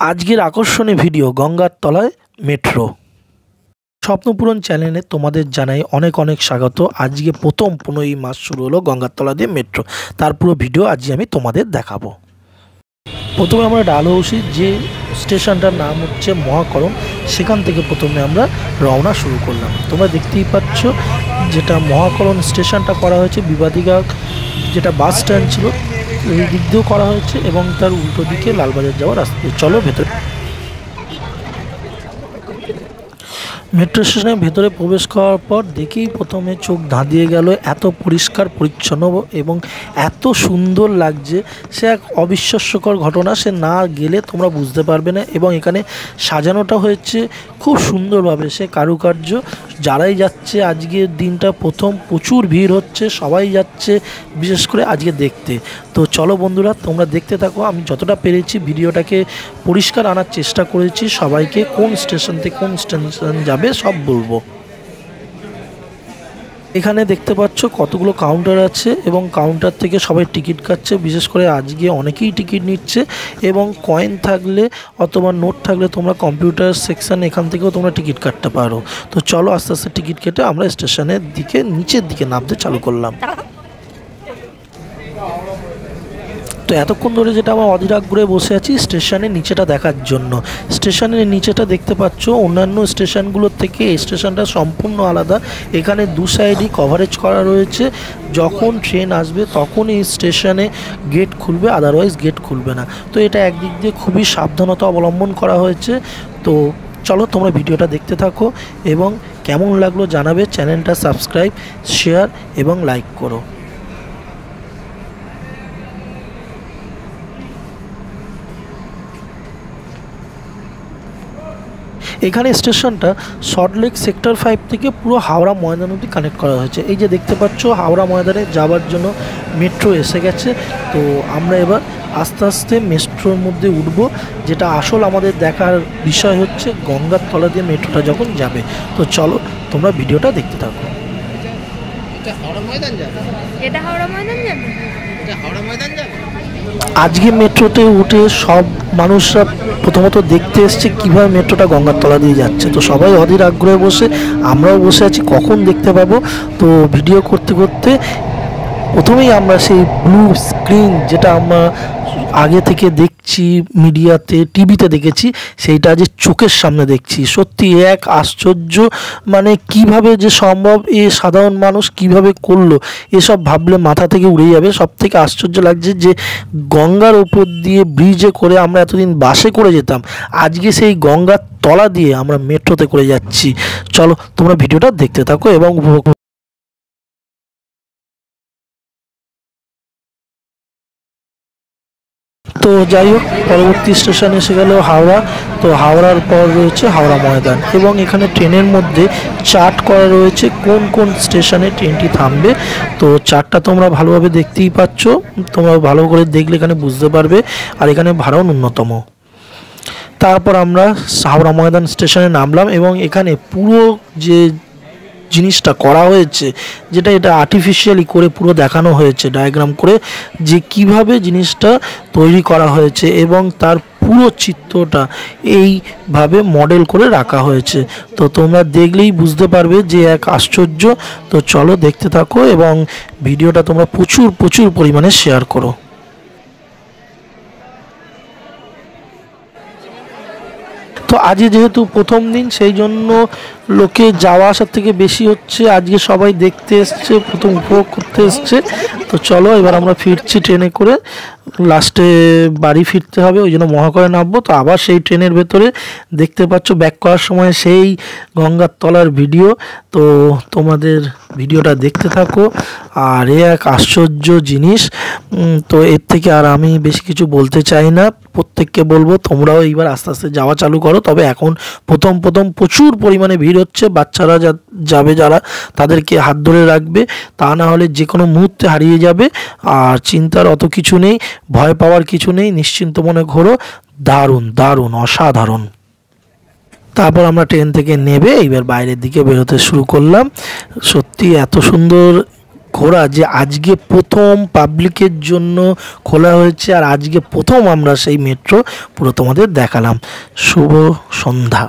আজকের আকর্ষণীয় ভিডিও গঙ্গার তলায় মেট্রো। স্বপ্নপূরণ চ্যানেলে তোমাদের জানাই অনেক অনেক স্বাগত। আজকে প্রথম 15ই মাস শুরু হলো গঙ্গার তলা দিয়ে মেট্রো, তার পুরো ভিডিও আজকে আমি তোমাদের দেখাবো। প্রথমে আমরা ডালহৌসির যে স্টেশনটার নাম হচ্ছে মহাকরণ, সেখান থেকে প্রথমে আমরা রওনা শুরু করলাম। তোমরা দেখতেই পাচ্ছ যেটা মহাকরণ স্টেশনটা করা হয়েছে বিবাদিকা যেটা বাস স্ট্যান্ড ছিল এই দিক দিয়েও করা হয়েছে এবং তার উল্টো দিকে লালবাজার যাওয়ার রাস্তা। চলো ভেতরে। মেট্রো স্টেশনের ভেতরে প্রবেশ করার পর দেখেই প্রথমে চোখ ধাঁধিয়ে গেল, এত পরিষ্কার পরিচ্ছন্ন এবং এত সুন্দর লাগছে, সে এক অবিশ্বাস্যকর ঘটনা, সে না গেলে তোমরা বুঝতে পারবে না। এবং এখানে সাজানোটা হয়েছে খুব সুন্দরভাবে, সে কারুকার্য। যারাই যাচ্ছে আজকের দিনটা প্রথম, প্রচুর ভিড় হচ্ছে, সবাই যাচ্ছে বিশেষ করে আজকে দেখতে। তো চলো বন্ধুরা তোমরা দেখতে থাকো, আমি যতটা পেরেছি ভিডিওটাকে পরিষ্কার আনার চেষ্টা করেছি, সবাইকে কোন স্টেশন থেকে কোন স্টেশন যাবে সব বলবো। এখানে দেখতে পাচ্ছ কতগুলো কাউন্টার আছে এবং কাউন্টার থেকে সবাই টিকিট কাটছে। বিশেষ করে আজকে অনেকেই টিকিট নিচ্ছে এবং কয়েন থাকলে অথবা নোট থাকলে তোমরা কম্পিউটার সেকশন এখান থেকেও তোমরা টিকিট কাটতে পারো। তো চলো আস্তে আস্তে টিকিট কেটে আমরা স্টেশনের দিকে নিচের দিকে নামতে চালু করলাম। তো এতক্ষণ ধরে যেটা আমার অধীর আগ্রহে বসে আছি স্টেশনের নিচেটা দেখার জন্য। স্টেশনের নিচেটা দেখতে পাচ্ছ অন্যান্য স্টেশনগুলোর থেকে এই স্টেশনটা সম্পূর্ণ আলাদা। এখানে দু সাইডই কভারেজ করা রয়েছে, যখন ট্রেন আসবে তখন এই স্টেশনে গেট খুলবে, আদারওয়াইজ গেট খুলবে না। তো এটা একদিক দিয়ে খুবই সাবধানতা অবলম্বন করা হয়েছে। তো চলো তোমরা ভিডিওটা দেখতে থাকো এবং কেমন লাগলো জানাবে। চ্যানেলটা সাবস্ক্রাইব, শেয়ার এবং লাইক করো। এখানে স্টেশনটা সল্টলেক সেক্টর 5 থেকে পুরো হাওড়া ময়দান অবধি কানেক্ট করা হয়েছে। এই যে দেখতে পাচ্ছ হাওড়া ময়দানে যাওয়ার জন্য মেট্রো এসে গেছে। তো আমরা এবার আস্তে আস্তে মেট্রোর মধ্যে উঠব। যেটা আসল আমাদের দেখার বিষয় হচ্ছে গঙ্গার তলা দিয়ে মেট্রোটা যখন যাবে। তো চলো তোমরা ভিডিওটা দেখতে থাকো। আজকে মেট্রোতে উঠে সব মানুষরা প্রথমত দেখতে এসছে কীভাবে মেট্রোটা গঙ্গার তলা দিয়ে যাচ্ছে। তো সবাই অধীর আগ্রহে বসে, আমরাও বসে আছি কখন দেখতে পাবো। তো ভিডিও করতে করতে প্রথমেই আমরা সেই ব্লু স্ক্রিন যেটা আমরা আগে থেকে দেখছি মিডিয়াতে টিভিতে দেখেছি, সেইটা যে চোখের সামনে দেখছি। সত্যি এক আশ্চর্য, মানে কিভাবে যে সম্ভব, এ সাধারণ মানুষ কিভাবে করলো এসব ভাবলে মাথা থেকে উড়ে যাবে। সব থেকে আশ্চর্য লাগছে যে গঙ্গার ওপর দিয়ে ব্রিজে করে আমরা এতদিন বাসে করে যেতাম, আজকে সেই গঙ্গার তলা দিয়ে আমরা মেট্রোতে করে যাচ্ছি। চলো তোমরা ভিডিওটা দেখতে থাকো এবং উপভোগ। তো যাই হোক, পরবর্তী স্টেশন এসে গেল হাওড়া। তো হাওড়ার পর রয়েছে হাওড়া ময়দান এবং এখানে ট্রেনের মধ্যে চার্ট করা রয়েছে কোন কোন স্টেশনে ট্রেনটি থামবে। তো চার্টটা তোমরা ভালোভাবে দেখতেই পাচ্ছ, তোমরা ভালো করে দেখলে এখানে বুঝতে পারবে। আর এখানে ভাড়াও ন্যূনতম। তারপর আমরা হাওড়া ময়দান স্টেশনে নামলাম এবং এখানে পুরো যে জিনিসটা করা হয়েছে, যেটা এটা আর্টিফিশিয়ালি করে পুরো দেখানো হয়েছে ডায়াগ্রাম করে, যে কিভাবে জিনিসটা তৈরি করা হয়েছে এবং তার পুরো চিত্রটা এইভাবে মডেল করে রাখা হয়েছে। তো তোমরা দেখলেই বুঝতে পারবে যে এক আশ্চর্য। তো চলো দেখতে থাকো এবং ভিডিওটা তোমরা প্রচুর প্রচুর পরিমাণে শেয়ার করো। তো আজকে যেহেতু প্রথম দিন, সেই জন্য লোকে যাওয়া আসার থেকে বেশি হচ্ছে। আজকে সবাই দেখতে এসছে, প্রথম উপভোগ করতে এসছে। তো চলো এবার আমরা ফিরছি ট্রেনে করে, লাস্টে বাড়ি ফিরতে হবে, ওই জন্য মহাকরণে নামবো। তো আবার সেই ট্রেনের ভেতরে দেখতে পাচ্ছ ব্যাক করার সময় সেই গঙ্গার তলার ভিডিও। তো তোমাদের ভিডিওটা দেখতে থাকো। আর এ এক আশ্চর্য জিনিস। তো এর থেকে আর আমি বেশি কিছু বলতে চাই না। প্রত্যেককে বলবো তোমরাও এইবার আস্তে আস্তে যাওয়া চালু করো। তবে এখন প্রথম প্রচুর পরিমাণে ভিড় হচ্ছে। বাচ্চারা যাবে যারা, তাদেরকে হাত ধরে রাখবে, তা না হলে যে কোনো মুহূর্তে হারিয়ে যাবে। আর চিন্তার অত কিছু নেই, ভয় পাওয়ার কিছু নেই, নিশ্চিন্ত মনে ঘোরো। দারুণ দারুণ অসাধারণ। তারপর আমরা ট্রেন থেকে নেমে এইবার বাইরের দিকে বেরোতে শুরু করলাম। সত্যি এত সুন্দর ঘোরা যে আজকে প্রথম পাবলিকের জন্য খোলা হয়েছে, আর আজকে প্রথম আমরা সেই মেট্রো পুরো তোমাদের দেখালাম। শুভ সন্ধ্যা।